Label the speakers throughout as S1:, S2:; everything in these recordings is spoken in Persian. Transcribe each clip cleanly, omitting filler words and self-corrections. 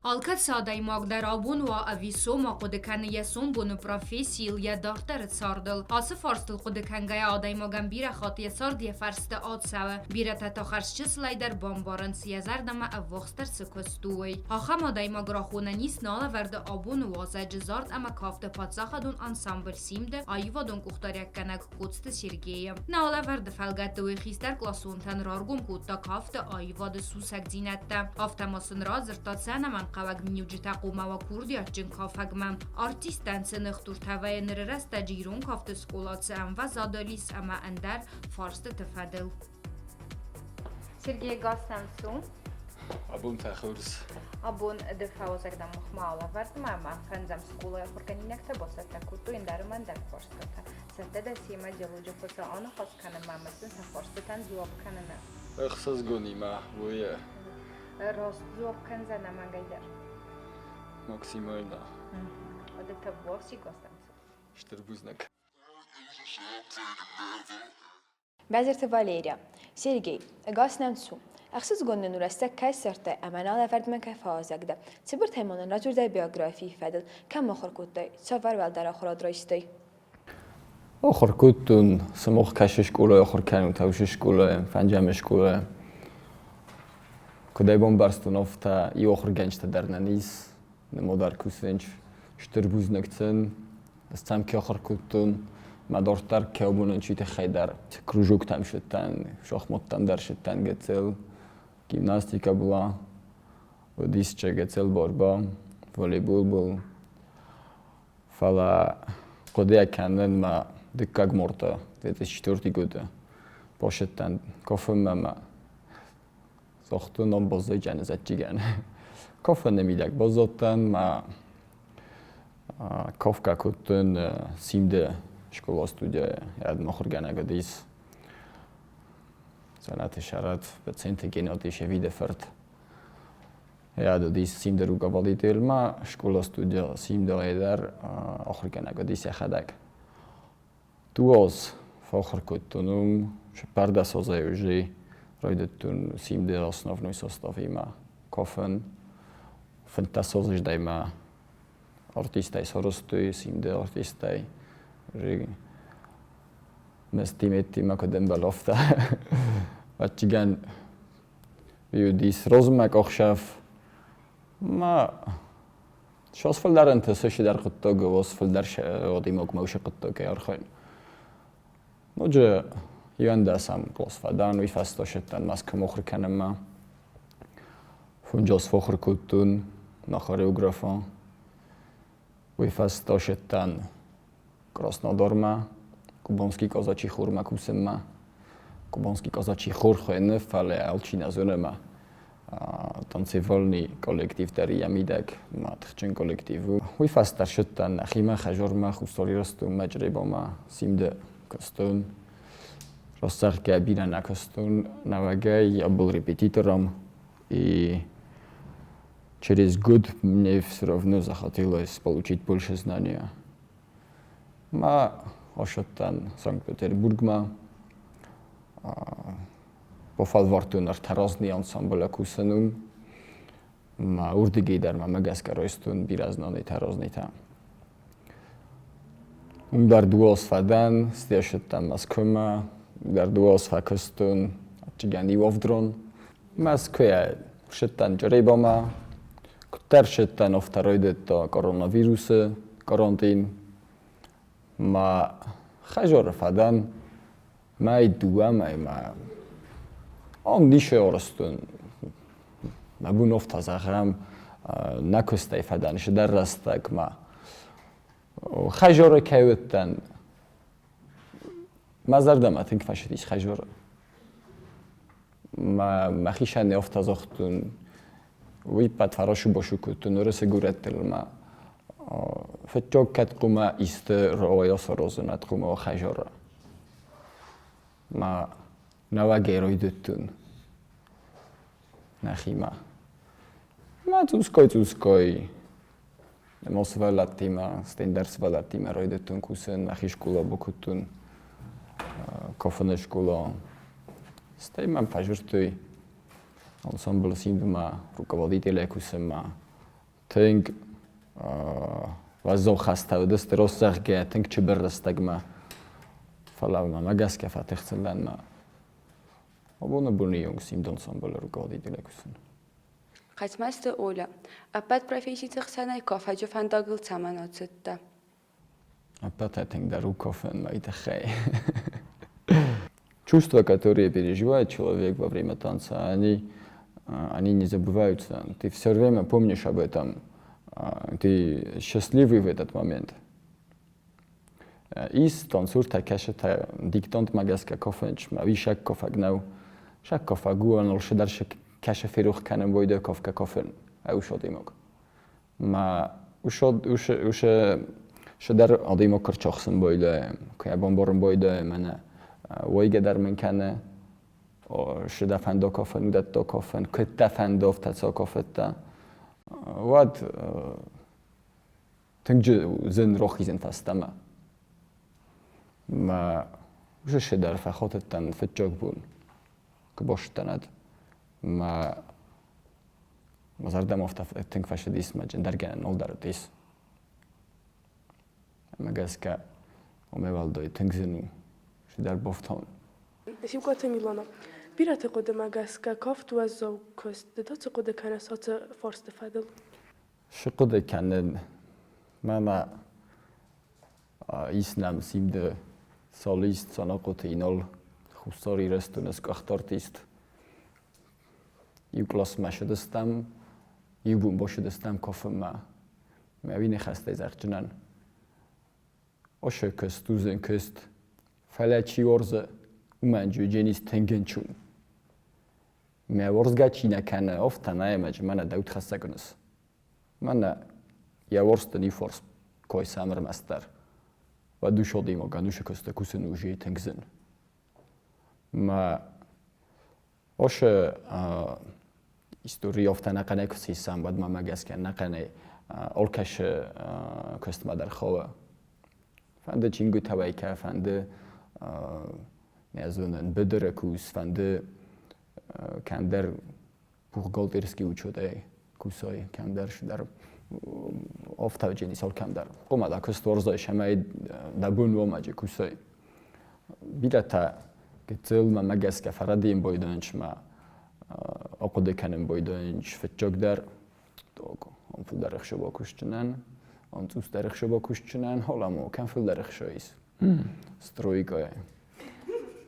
S1: Дзыллăимăк در آبون و اویسوم قدکن یسون بونو پروفیسیل یا دارتر ساردل آسه فارستل قدکنگای آدایماگن بیره خاطی ساردی فرست آد سوه بیره تا خرشچس لایدر بامبارن سیزر دمه اوخستر سکستوی آخم آدایماگ را خونه نیست ناله ورد آبون و وازه جزارد اما کافت پادزاخه دون انسامبل سیمده آیوا دون کختاریک کنگ Коцты Сергей. ناله ورد فلگت دوی خیستر کلاسون تن رارگون کود تا کافت آیوا د سوسک زینته آفتماسن را زرتاد سنه من قوگ منیوجتا قوما و کوردی اچجن کافگمم آرتیستن سنختور توی نررست جیرون کافت سکولات سم و زادالیس اما اندر فارست تفادل. Сергей Гастансу.
S2: Abun تخورس.
S1: Abun دفاوزك دم مخمالة ورد ما فنزم سكولا يخوركني نكتب وستا كتو إندار من دك فرصتا ستة سيما جلوجة فتا أنا خاص كان ما مثلا سفرصتان زواب كاننا.
S2: اخصاص قوني ما ويا.
S1: راست زواب كان زنا ما قيدر.
S2: ماكسيمالنا.
S1: وده تبوه سي Гастансу.
S2: Штырбузнак.
S3: Газета Валерия. Сергей. Гастансу. أخصص جنن ورستك كسرت أمانة على فرد من كفازك ده. سبر تيمون رجل ده بيوغرافي فدل كم آخر كوتاي سفر والدار آخر درایستی.
S2: آخر كوتون سموخ کشش کوله آخر کنیم توشش کوله فنجامش کوله. کدای بام برستون افته ای آخر گنجت در ننیس نمودار کوسنج شتربوز نکتن استم که آخر کوتون مدارتر که آبونن چیت خیدر کروژوک تام شدن شاخماتتان در شدن گتل گیمناستیکا بولا و دیسچه گتل باربا والیبول بول فلا قدیا کندن ما دکاگ مرتا 2004 گوده باشدن کافم ما ساختون آن بازای جنازت جیگن کافه نمیدک بازاتن ما کافکا کتن سیمده شکل استودیا یاد مخرجنا قدیس سنت شرط به سنت گناتیش ویده فرد یاد دیس سیم درو قبلی دل ما شکل استودیا سیم دایدر آخر گنا قدیس خدک دواز فاخر کتونم شپرده سازایوجی رایدتون سیم دل اصناف نوی ساستافی ما کافن فنتاسازش دایما artistای سرستوی سیم دل artistای مستیمیتی ما کدام بالافته و چیگن بیودیس روزمک آخشاف ما شاس فل در انتساشی در قطعه گواس فل در آدیماک موش قطعه که ارخاین نوجه یونده سم کلاس فدان وی فستاشتن مسکم آخر کنم ما فونجاس فخر کتون نخاریوگرافان وی فستاشتن Krasnodar ma, kubanský kazačí chór ma kusem ma, kubanský kazačí chór chojenef, ale alčina zone ma. Tancevolný kolektiv tady jamidek, ma tchčen kolektivu. Uj fastar šetan, achima chažor ma, chustoli rostum, majreba ma, simde kostun. Rozsahke abina na kostun, na vagaj, я был репетитором, и через год мне все равно захотелось получить больше знания. ما آشتن سانکت-پتربورگ ما با فالوارتون ارترازنی انسامبل کوسنم ما اردگی در ما مگسکرایستون بیرازنانی ترازنی تا در دواز فدن استیاشتن مسکوما در دواز فکستون چیگانی وافدرون مسکویا شتن جریبا ما کتر شتن افترایدت تا کوروناویروس کارانتین ما خجار فدن ما دوام ما نیشه آرستون ما بون افتازخم نکسته فدنش در رستک ما خجار کهوتن ما زردم اتنک فشدیش خجار ما خیشن افتازختون وی پد فراشو باشو کتون رس گورتل ما فتوک کت قوما است رویا سرازنت قوما خجاره ما نواگیروی دتون نخیما ما توسکای نماس ولتی ما استندرس ولتی ما روی دتون کوسن نخیش کولا بکتون کافنش کولا استای من فجرتوی انسامبل سیم ما руководителя کوسن ما تنگ وزو خسته و دست راست زغگه تنگ چه برستگ ما فلاو ما مگس که فتح سلن ما abone buniung sim dansambalar gadi dilekusun.
S4: Qatmasda ola. Appat profesiyasi xsanay kafajo fandagil samanatda.
S2: Аппат этинг дару кофен майда хай. Чувства, которые переживает человек во время танца, они не забываются. Ты все время помнишь об этом. Ты счастливый в этот момент. Из танцур такашета диктант магаска кофенч, мавишак кофагнау. شک کافه گویان ول شدر کش فروخ کنم باید کافه کافن او شدی مگ ما وش شدر آدمی کرچخسن باید که بامبارم باید من وایگ در من کنه شده فندا کافن ودت تا کافن کت فندا فتسا کافتا واد تنج زن روخی زن فستما ما وش شدر فخاتتن فتجاگ بون كبوشتند ما زردم افتف تنك فش ديس ما جندرجن نول در ديس ما جاسكا وموالدوي تنكزنو شو در بوفتون
S5: نسيم قوة ميلانا بيرات قد ما جاسكا كافت وزو كوست دتات قد كان سات فارس تفادل
S2: شو قد كان ما إسلام سيمد ساليست سناقوت إنال خستاری رستونس کاختارتیست. یو کلاس ماشدستم، یو بوم باشدستم کافم ما. می‌بینی خسته زخجنن. آشه کست دوزن کست. فلچی ورزه. منجو جنیس تنگنچون. می‌ورزگا چی نکنه. افتنای مجمع داوت خسته کنس. من یا ورستنی فرس کای سامر مستر. و دو شدیم و گانوش کست کوسن وجی تنگزن. ما آشه استوری افته نکنه کسی سام بعد ما مگس کن نکنه آلکش کست ما در خواه فنده چینگو توی که فنده میازونن بدر کوس فنده کندر بوغال درسکی وچوده کوسای کندر شدر افته جنی سال کندر قوم دا کست ورزایش همه دبون و ماجی کوسای بیرتا Дзыллăимă مگسکه فردیم بایدانش ما آقای کنیم بایدانش فتچاک در آن فل درخ شبا کشتنن آن توس درخ شبا کشتنن حالا ما کم فل درخ شایست استرویکای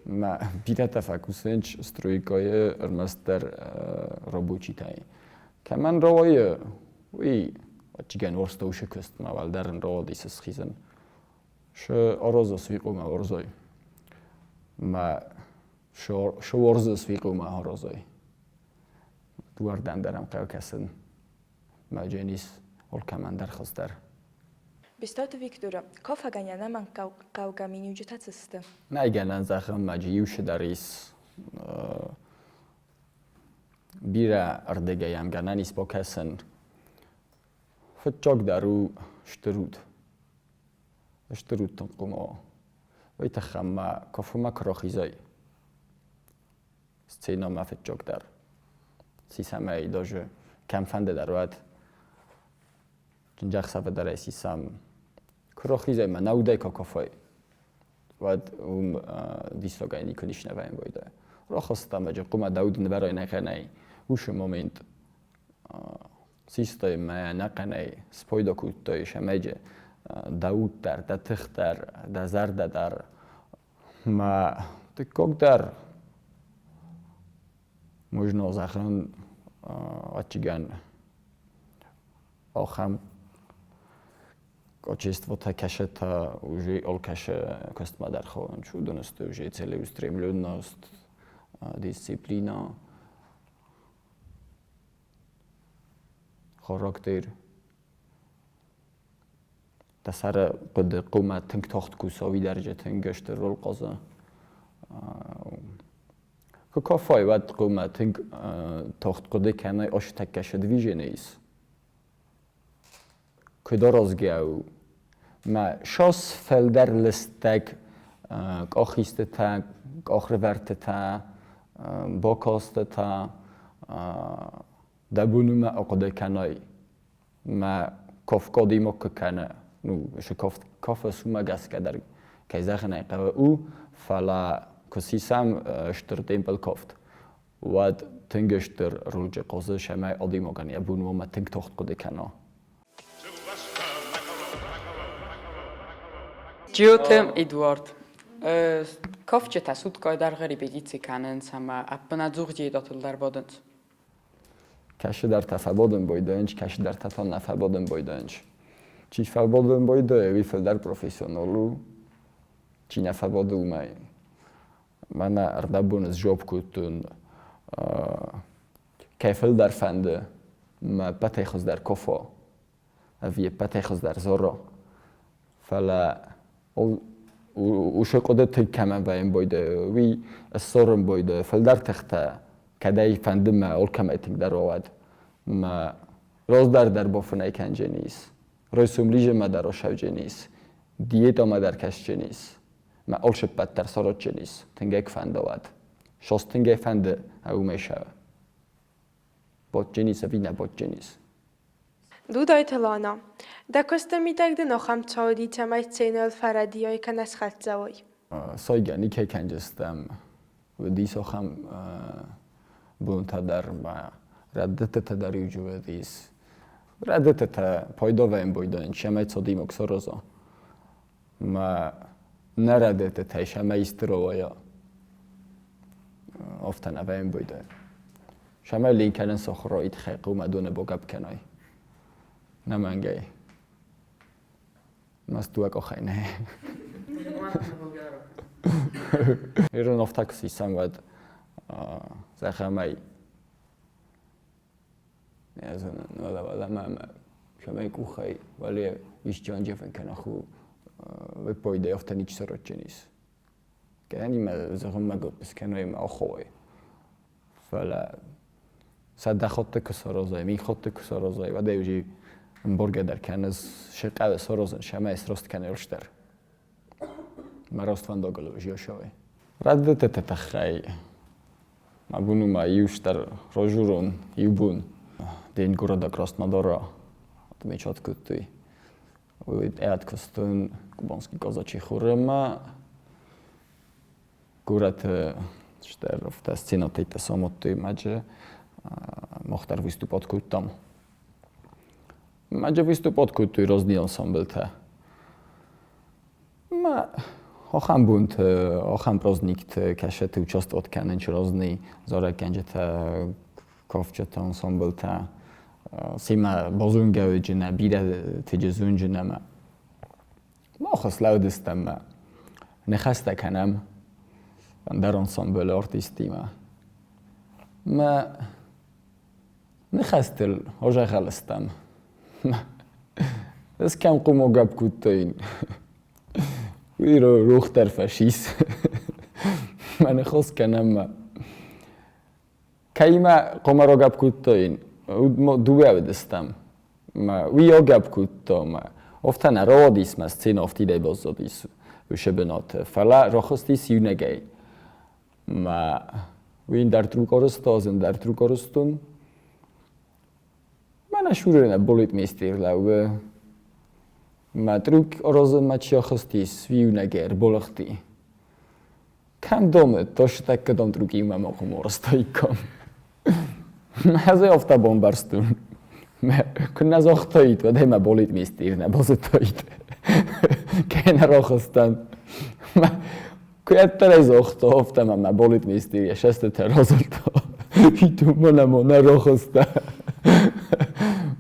S2: ما بیره تفکوسنش استرویکای ارمستر رابوچی تایی که من روای وی چیگن ورستو شکست ما ول درن رو دیس خیزن ش آراز سویقو ما ورزای ما شو ورز سویقو ما هرازای دوردن درم قو کسن ما جنیس ول کمان در خستر
S3: Бистат Виктора, кафа ганяна ман кауга минюджита цисты.
S2: Найганан захам маджиюш дарис бира ардегаям гананис покасен فتчок дару штруд тонкумо вайтахама кафума крохизай сцена ма فتчок дар сисамай даже камфанде дарват جنجاق سفر در سیستم کراخیزه من نودای کافای و دیسلوگانی کنیش نویم بوده را خواستم بچه قوم داود نبرای نکنه وش مومنت سیستم ما نکنه سپایدا کوتایش همه داود در دتخ در زرد در ما تکوک در možno زخران آچیگان آخام Качество кашета уже олкаше костма дар хон чудоност уже целеустремленность дисциплина характер тасара قد قومه تنگ تاخت کوساوی درجه تنگشت رول قازه که کافای وقت قومه تنگ تاخت قده کنه آش تکشه دویجه نیست که درازگیو ما شاس فلدر لستگ آخیسته تا آخر ورته تا باکاسته تا دبونو ما آقاده کنای ما کاف کادی ما که کنه نو کاف سوما گس که در که زخنه که او فلا کسی سم شتر دیمپل کافت و تنگشتر روج قاضی شما آدی ما کنی ابونو ما تنگ تخت کده کنه
S6: جیوتم ادوارد کافچه تسود که در غریبه دیتی کنن سما اپنا زوجی داتل در بادند
S2: کشی در تفبادن بایدنج کشی در تفان نفبادن بایدنج چی فبادن بایده ویفل در پروفیسیونالو چی نفباده اومای من اردبون از جاب کتون کیفل در فنده ما پتی خز در کفا اوی پتی خز در زارا فلا وشو قده تک کمن بایم بایده وی سرم بایده فل در تخته کدای فنده ما اول کم ایتک در آود ما راز در بافنای کنجه نیست رسوملیج ما در آشوجه نیست دیتا ما در کشجه نیست ما اول شد بدتر سارات جه نیست تنگه یک فنده آود شاست تنگه فنده او میشه باد جه نیست وی نباد جه نیست
S5: دودای تلانا دکسته میتگده نخم چاودی تمای چینل فردی های که نسخت زوای
S2: سایگانی که کنجستم و دیسا خم بونتا در ما ردت تا در یوجو دیس ردت تا پایدا و این بایدن شمای صدی مکسر رزا ما نردت تا شمای استروایا افتنه و این بایدن شمای لینکنن سخرایت خیق و مدونه بگب کنای نمانگه مستوک آخه نه ایران افتاک سیستم ود زخمی نه ما شمای کوخی ولی ایش جان جفن کنه خو و پایده افتنی چی سرات جنیس که هنی ما زخم مگود بس کنه ما آخوی فلا صد خطه کسارازای می خطه کسارازای و دیوجی برگه در کنز شقه سرازن شما استراست کنه رشتر ما راست فنداگلو جیا شوی ردت تتخی ما بونو ما یوشتر راجورون یوبون دین گورا دا کراست نداره می چات کتوی و ایت کستون کبانسکی کازاچی خوره ما گورت شتر رفته سцена تیت ساموتوی مجه مختار выступать کتام مجه выступать کتوی رازنی انسامبل تا ما آخام بوند آخام پرازنیکت کشت участвовать کنن چه رازنی زاره کنجه تا کافچه تا انسامبل تا سیما بازونگه جنه بیره تجزون جنه ما خواست لو دستم ما نخسته کنم در انسامبل آرتیستی ما نخستل آجا خلستم بس کم قومو گب کتاین وی رو روختر فشیس من خواست کنم که ما قوم رو گب کتاین دوبه بدستم وی ها گب کتا افتن را دیس ما سцена افتیده باز دیس وشه بنات فلا را خواستی سیو نگی ما وین در تروک آرستازن در تروک آرستون من اشوره نبولید میستیر لوه ما تروک آرازن ما چیا خواستی سیو نگر بولختی کم دامه تاش تک کدام تروکی ما مقام آرستایی کم مازه افتا بامبرستون کن از آختایید و دیما بولید میستیر نبازتایید که نرا خواستن که از آختا افتا ما بولید میستیر یا شست ترازلتا هیتو منمو نرا خواستن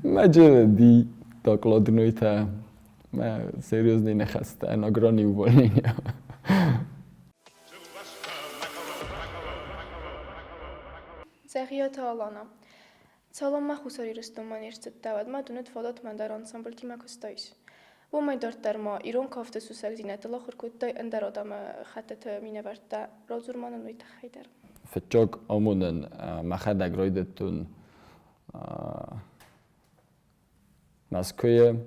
S2: ما جلدی تا کلادنوی تا ما سریوزنی نخواستن اگرانی uvolnění.
S7: Сергей Талана. Салам махусари растуман ирцэттавад ма дунэт фолот мандар ансамбл тимакостойс. Бу майдортар ма ирон кафте сусак зинатала хуркуттай андар адама хаттата минаварта розурманан уйтахайдар.
S2: Фетчок амунен махадаг ройдеттун Москве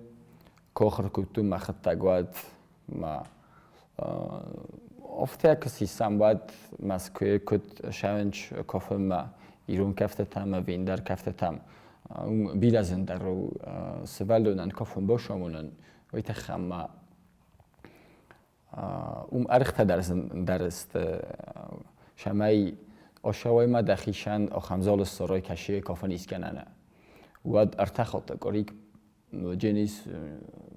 S2: кохркутун махаттагвад ма офтяк сисамбад Москве кут шавенч кофема ایرون کفته تام و ویندر کفته تام بیلازن در رو سوالونن کافون باشمونن ویت خما ارخت درست شمای آشوای ما دخیشن آخمزال سرای کشی کافن ایسکننه ود ارتخات کاریک جنیس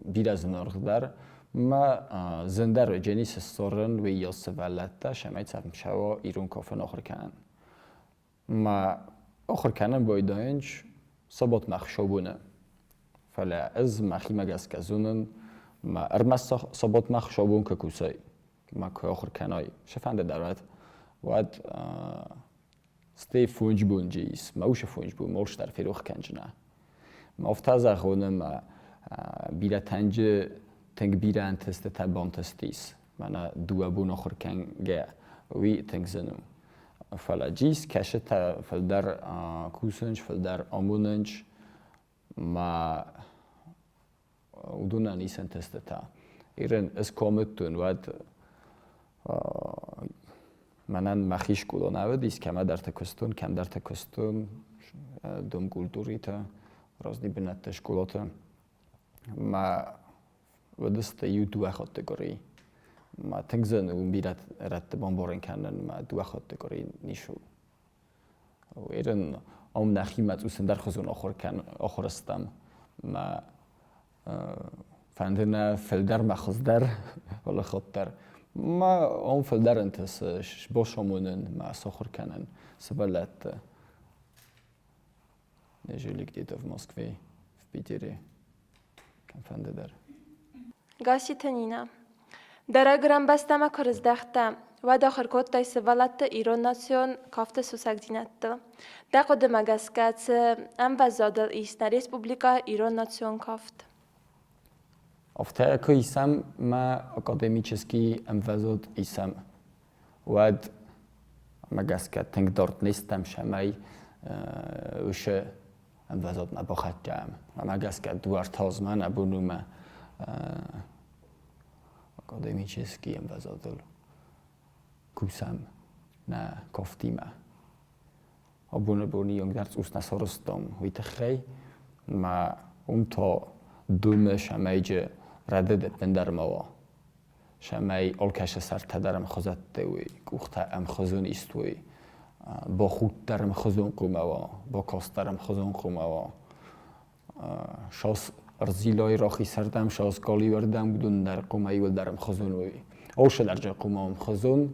S2: بیلازن ارخدر ما زندر جنیس سرن و یا سوالته شمای تفهم شوا ایرون کافن آخر کنن ما آخر کنن بایدانج صبات مخشوبونه فلا از مخی مگس کزونن ما ارمس صبات مخشوبون که کوسای ما که آخر کنای شفنده درد واد ستی فونج بونجیس ما اوش فونج بون مورش در فیروخ کنجنه ما افتازه خونه ما بیره تنگ بیره انتسته تبان تستیس من دو بون آخر کنگه وی تنگ زنم فلا جیس کشه تا فلدر کوسنج فلدر آموننج ما ودونا نیسن تسته تا ایرن از کامتون ود منن مخیش کلا نودیست کم در تکستون کم در تکستون دوم کلتوری تا رازنی بنت تشکلاته ما ودست یو دو کاتگوری ما تنگزن اون بیرت رت بانبارن کنن ما دو کاتگوری نیشو و ایرن آم نخیمت اوسن در خزون آخر استم ما فندنا فلدر مخزدر ولا خاطر ما آم فلدر انتس باشمونن ما ساخر کنن سبلت نجولی گدید в Москве в Питере کم فنده در
S7: گاسی تنینا درگرام بستم کرزدختم و داخل کود تایس ولات ایران ناسیون کافت سوسک دینت. داخل مگسکت ام وزادل ایست ریسپوبلیکا ایران ناسیون کافت.
S2: افتاد که ایسم ما اکادمیچسکی ام وزاد ایسم ود مگسکت تنگ دارت نیستم شمای وشه ام وزاد نباخت جام. مگسکت دوار تازمان ابونوم اکادمیچسکی ام وزادل. کوسم نه کافتیمه. آبونه بونی یونگ درس اوست نسارستم ویت خی ما تا دوم شمایج ردد بندر موا شمای آلکش سر تدرم خزد دوی کوخته ام خزون استوی با خود درم خزون قوموا با کاست درم خزون قوموا شاس ارزیلای راخی سردم شاس کالی وردم بدون در قومایی و درم خزون وی آوش در جا قومام خزون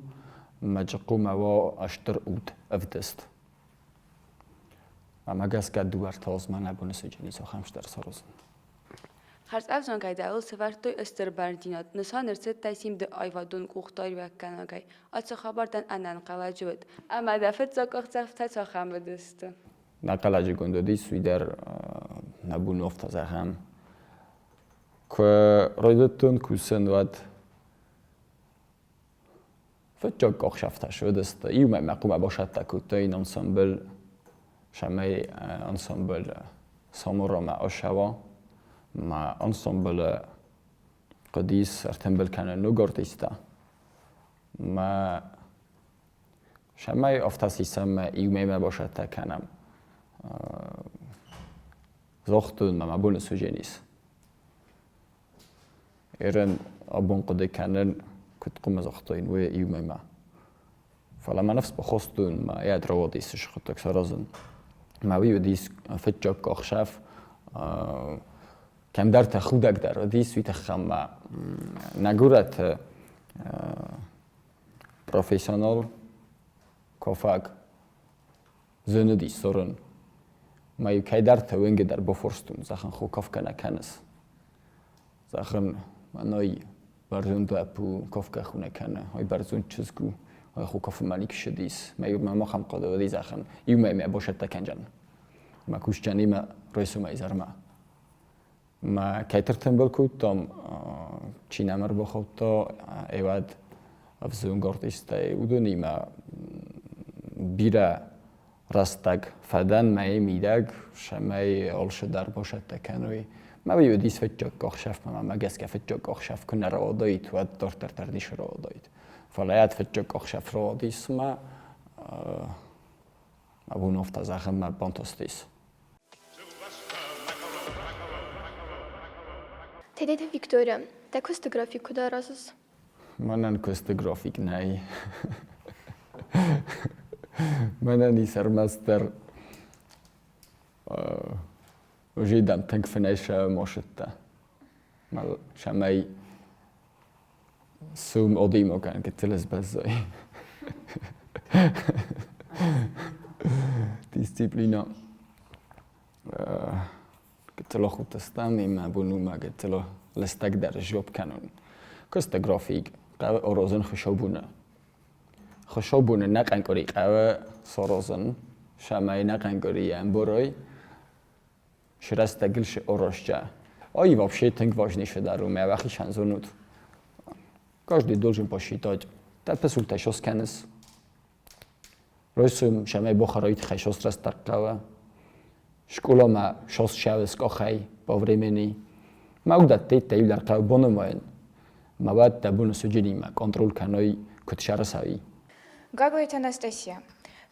S2: مجقوم و اشتر اود افتست. و مگس که دوار تازمان نبونه سجنی ساخمش در سرزن.
S4: خرس افزان که داول سفرتوی استرباردینات نسان رسد تایسیم ده آیوادون کوختاری وکنه که آت خبردن انن قلاجود اما دفت زاکاخت زفت ساخم بدست.
S2: نقلاجی گندودی سویدر نبونه افتازه هم که رایدتون کوسن واد فجأة أخشفت شودست يوم ما قوم باشد تكوتين انسامبل شمای انسامبل سامورا مع أشوا مع انسامبل قديس ارتنبل كان نوغورتيستا ما شمای افتاسی سم يوم ما باشد تكنم زختون ما بون سوجينيس إيرن أبون قدي كانن كنت قم زختين ويوميما فلما نفس بخصتون ما ياد رواديس شخطك سرزن ما ويوديس فتجك أخشاف كم درت خودك در ديس ويتخم نجورت بروفيسيونال كوفاك زندي سرن ما يكاي درت وينج در بفرستون زخن خو كاف كنا كنس زخن مناي برزون دو اپو کافکه خونه کنه های برزون چزگو های خو کاف مالیک شدیس ما خم قاده و دیز اخن ایومه باشد تکنجن ما کوش جنی ما رئیسو ما ایزار ما کیتر تنبل کود تام چی نمر بخواد تا ایواد افزون گردیسته اودونی ما بیره راستگ فدن مای میدگ شمای آلش در باشد تکنوی ما بیودیس فجأة قخشف ما مجلس كفجأة قخشف كنا رواديت ودار ترديش رواديت فلايات فجأة قخشف رواديس ما أبو نفط زخم ما بانتوستيس
S7: Tedede Victoria, de koste grafik kuda razız.
S2: Manan koste grafik nej. Manan isarmaster وجيدا تنكفناش موشتا مال شماي سوم أوديمو كان كتلس بزاي ديسيبلينا كتلو خطستاني ما بونوما كتلو لستقدر جوب كانون كست جرافيك قاوة أوروزن خشوبونا نقن كوري قاوة صوروزن شماي نقن كوري أمبوروي شرستگلش ороща. Ой, вообще так важнейшее даруме, вахи шанзонут. Каждый должен посчитать. Тапесул тайшос кенес. Ройсум шамай бохароит хайшос растаркава. Школа ма шос шавес кохай по времени. Маудат тейт тейдар кав бономоен. Мават табун суджинима контроль каной кутшарасави.
S8: Гагоит Анастасия.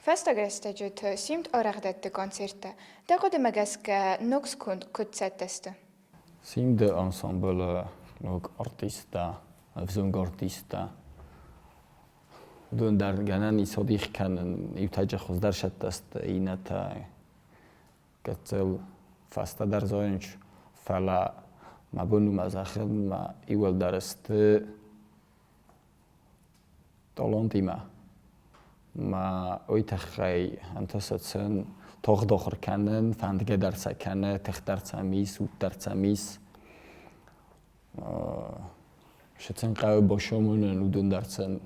S8: Festagrestegют simt орагдатты концерта. Дагоды магаска нокскунд кутсеттесты.
S2: Simde ensemble nog artista, vzung artista. Dun dar ganan isodich kanen ivtaja khozdar shattast inata katsel fasta dar zoinch fala mabunu mazakhil ma iwal darst talontima ما اویتخی انتساتسن تاخ داخل کنن فندگه درس کنه تخ درس میس و درس میس شتن قوی باشمون نودون درسن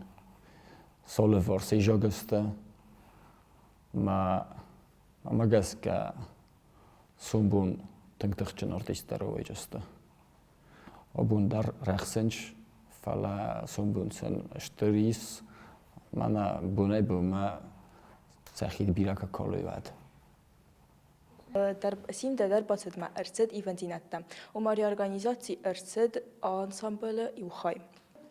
S2: سال فارسی جاگسته ما گس که سومبون تنگ تخچن آرتیست رو ویجسته آبون در رخسنش فلا سومبون سن اشتریس Mana bunay buma сахид бирака колойвад.
S3: Симда дарбацад ма арцад ивентинатта. Умари организации арцад ансамбле иухай.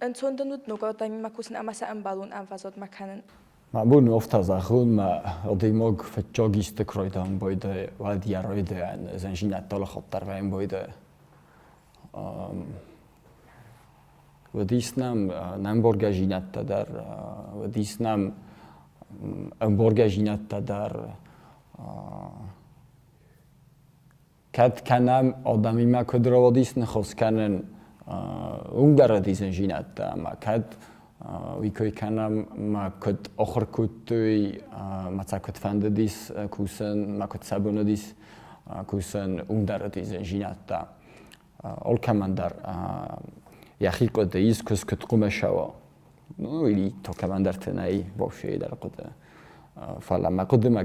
S3: Энцонденут ногатами макусн амаса амбалун амфазот маканен.
S2: Ma bun ofta zachun ma odimog fetjogiste kroidan boyde wadiaroide en zenjinatol khottarvain boyde. ودیسنم نمبرگجینت در ودیسنم امبرگجینت در کد کنم آدمی ما کدر ودیسن خواست کنن اون در دیزن جینت ما کد ویکوی کنم ما کد آخر کد توی ما کد فند دیس کوسن ما کد سبون دیس کوسن اون در دیزن جینت اول کمان در یخی قد ایست کس کت قوم شوا نویلی تو کمان در تنایی باشه در قد فعلا ما قد ما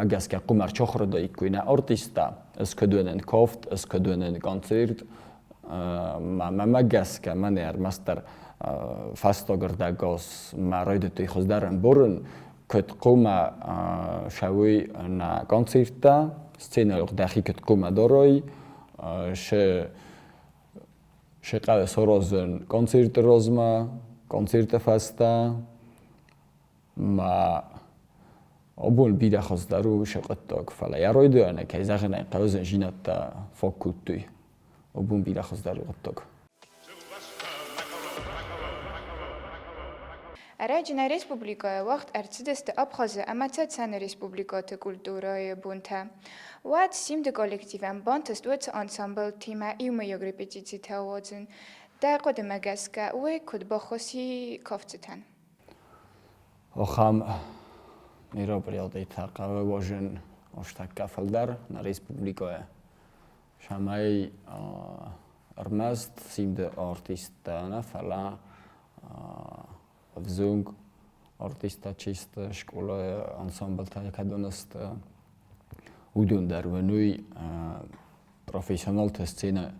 S2: گسکه قمر چخور دایی کوینه آرتیستا از کدوانن کافت از کدوانن کانسرت ما گسکه من مستر فاستا گرده گاز ما راید توی خوز درن برن کت قوم شوی نا کانسرتا سцена داخی کت قوم دارای شقاوه سرازن کنسرت رزما، کنسرت فستا ما آبون بیده خواست درو شقت تاک فلا یا روی دوانه که زخنه قوزن جینت تا فاکود توی آبون بیده خواست درو تاک.
S8: Райджина республика вахт арцидесте Абхазы амацат сан республикаты культуры бунта. Уат симде коллективен бантест уат ансамбл тима иумă репетиции теодзен. Да коде магаска уе код бахоси кафцетан.
S2: Охам мира приятель такава важен оштак кафалдар на республикае. Шамай армаст симде артиста на фала vzung artista čista škola ensemble teлеканалест udun dar venui profesional te scene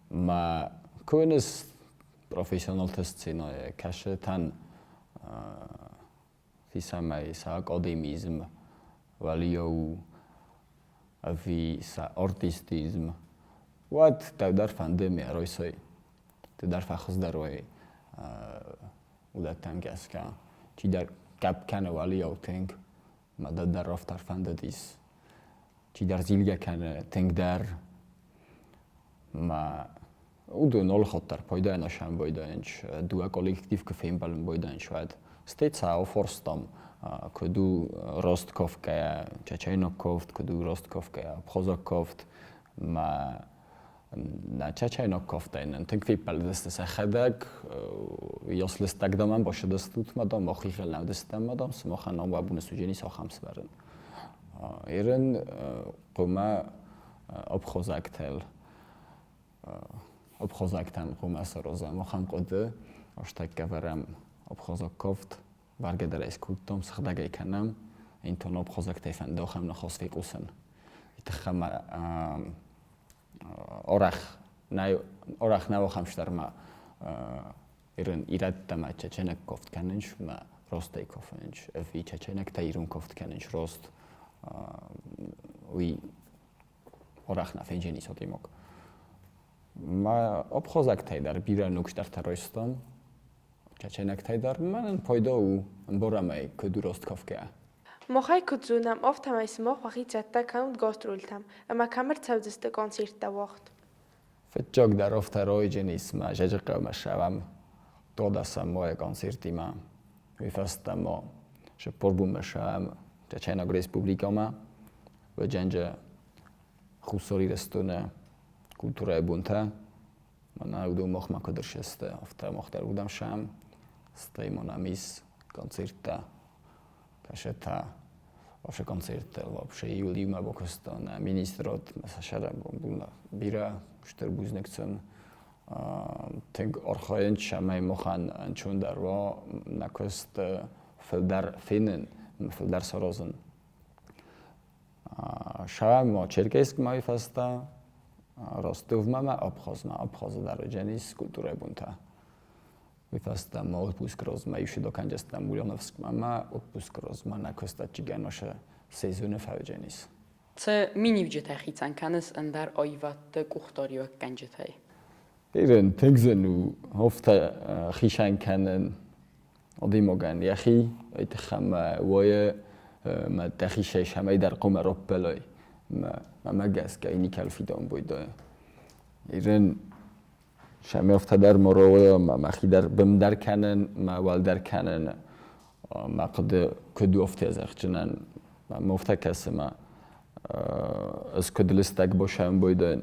S2: ma koenes profesional te scene kashetan fisamai sa akademism valio avi sa artistism what dar pandemia roisoi te dar fakhs daroi ودتن گسکه چی در کپ کنه ولی او تنگ مدد در رفتار فنده دیس چی در زیلگه کنه تنگ در ما უდუნ ოლხოთარ პოიდაენა შამბოიდაენჩ დუა კოლექტივ კფემბალენ ბოიდაენჩვად სტეცა ოფორსტომ კოდუ როსტკოვკაია ჩაჩაინოკოვთ კოდუ როსტკოვკაია ფხოზოკოვთ მა na ჩაჩაინოკოვტაინან თინკფიპალ დესტეს ახადაკ იოსლეს დაგდამან ბოშედასტუთმა და მოხიხელნავდესტამა და მოხან ომაბუნეს უჯენის ოხამსვარენ ერენ ყომა ოფხოზაქტელ ოფხოზაქტან ყომასროზე მოხამყოდე ოშტაკავარამ ოფხოზოკოვთ ვარგედრეს კულტომ სხდაგექანამ ინტონ ოფხოზაქტეფან დოხამ ნახოსვიყუსან ითხამა ორახ ნავოხამშტარმა ერენ ირადდამა ჩაჩენაკოვთ კანენშმა როსტეიკოფენშ ვი ჩაჩენაკთა ირუნკოვთ კანენშ როსტ ვი ორახნა ფენჯენის ოტიმოკ მა ოფხოზაქტაიდარ ბირანუქშტართა როისტომ ჩაჩენაკთაიდარ მან პოიდოუ ბორამაი კუდუროსტკოვკა
S5: მოხაი კუძუნამ ოფთამაის მოხვახიცატა კაუნთ გოსტრულთამ ამა კამერცავძესტე კონცერტდა ვახტ
S2: ფეჭოგდარ ოფთა როიჯენის მა ჟაჯყავმა შავამ დოდასა მოე კონცერტიმა ვიფასტამო შეპორბუმა შამ ჩაჩენაგ რესპუბლიკამა ვეჯანჯა ხუსორი რესტონა კულტურა ებუნთა მანა უდო მოხმა კოდრშესტე ოფთა მოხტარ უდამ შამ სტეიმონამის კონცერტა კაშეთა ოფშე კონცერტა ოფშე იულიმა ბოკოსტონა მინისტროთ მასაშარა ბუმბულა ბირა შტერბუზნეკცენ თენგ ორხაენ შამაი მოხან ჩუნდარო ნაკოსტ felder finnen felder sorozen შავამო ჩერკესკმა ვიფასტა როსტოვმა აფხოზმა დაროჯენის კულტურებუნთა ვიფასტა მოლპუსკროზმა იშვიდო კანჯესტა მულიონოვსკმა ოპუსკროზმა ნაკოსტაჭიგანოშა სეზონე ფავჯენის
S6: ც მინივჯეთა ხიცან კანეს ანდარ ოივატ კუხტორიო კანჯეთაი
S2: ერენ თეგზენუ ჰოფთა ხიშან კანენ ოდიმოგან იახი ეთხამ ვოე მა დახიშე შამაიდარ ყომა როპბელოი მაგას კაინი კალფიდონ ბოიდო ერენ შამეოფთადარ მოროე მახიდარ ბემდარ კანენ მა ვალდარ კანენ მაყდ კოდუ ოფთეზახჭნან მოფთაკასმა ეს კოდლისტაგ ბოშამ ბოიდოენ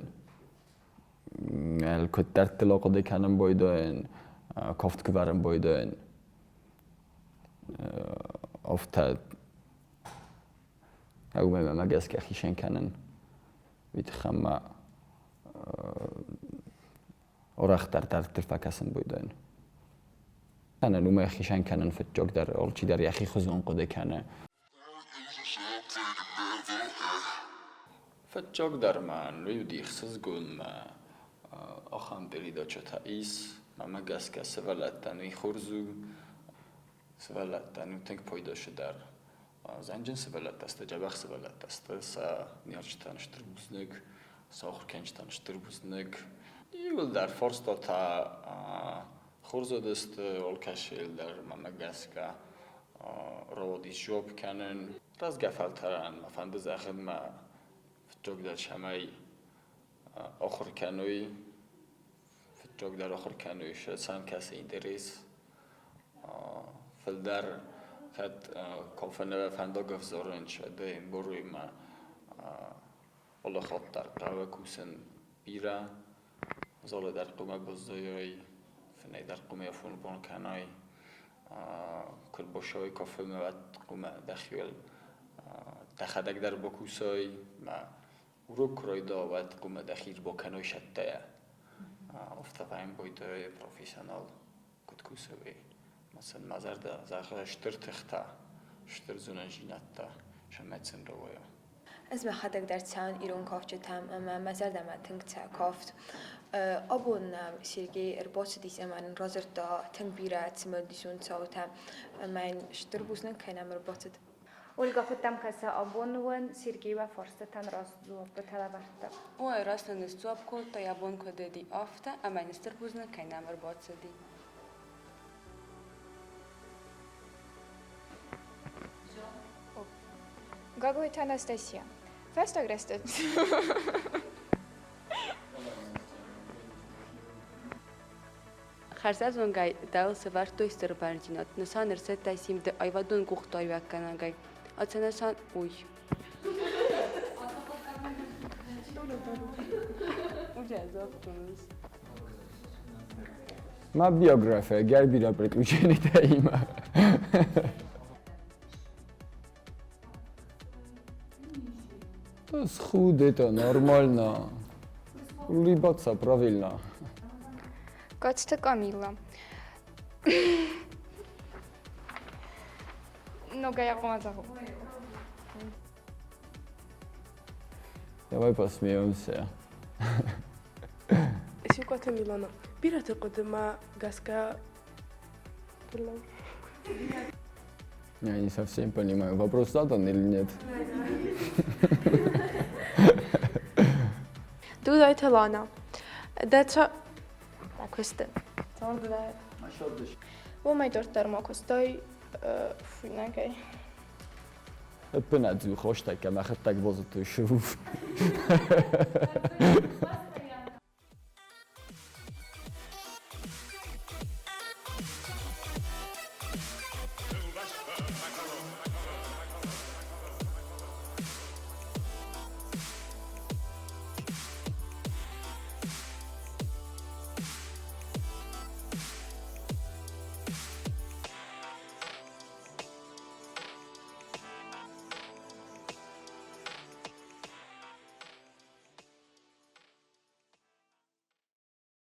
S2: ელ კოტარტლო ყდე კანენ ბოიდოენ კოფტკვარენ ბოიდოენ ოფთა აუმემა მაგას კახიშენ კანენ ვითხამა ორახტარ დარტფაკასენ ბოიდოენ კანენ უმე ხიშენ კანენ ფეჭოგდარ ორჩიდარ იახი ხუზონ ყდე კანე فجاگدار من ویودی خسز گون ما آخام بریدا چتا ایس ما گس که سوالتن وی خورزو سوالتن و تنگ پایداش در زنجن سوالت است جبخ سوالت است سا نیارچتن شتربوزنگ ساخر کنچتن شتربوزنگ یول در فرستا تا خورزو دست اولکشیل در ما گس که رودیش جوب کنن راز گفلترن ما فندز اخد ما فجاگدار شمای آخر کنوی فجاگدار آخر کنوی شد سان کسی اینتریس فلدر خد کافنه و فنداگف زارن شده این بروی ما الله خاطر قوه کوسن بیره زال در قومه بزدایی فنه در قومه فون بان کنای کل باشای کافه مواد قومه دخیل تخدک در بکوسای ما ورو کرای داوت قومه دخیر با کنای شده افتفایم بایده پروفیسیونال کد کوسوی مثلا مزار ده زاخه شتر تخته شتر زونه جینته شمتسن رویا
S3: از مخدک در تان ایران کافت تام اما مزار ده من تنگ تا کافت ابون سرگی ارباط دیس امان رازر دا تنگ بیرات مدیسون تاوتم من شتر بوزن کنم ارباطد
S9: Ольга хотам каса абонуван Сергеева форстатан раз зуап беталаварта.
S4: Ой, раз на нестуапку, то я абонку деди афта, а майнистер бузна кайнам рбоцади.
S8: Гагует Анастасия. Фест агрестет.
S4: Խարսած ոնգայ դալ սվար տոյստր բանջինատ նսան երսետ տայսիմ դե այվադուն գուխտարի վականագայ ացանասան ուй
S2: Моя биография, гербира приключений иумӕ. То схуд, это нормально. Улыбаться правильно.
S8: Коцты Камила. Ногая Ромазару.
S2: Давай посмеемся.
S5: Коцты Милана. Бирате кодема гаска.
S2: Я не совсем понимаю, вопрос задан или нет.
S5: Дудой Талана. Дача.
S7: Queste. Wo mai dortar ma costoi fuinagay.
S2: Până azi, hoștai, că mi-a hătat văzut și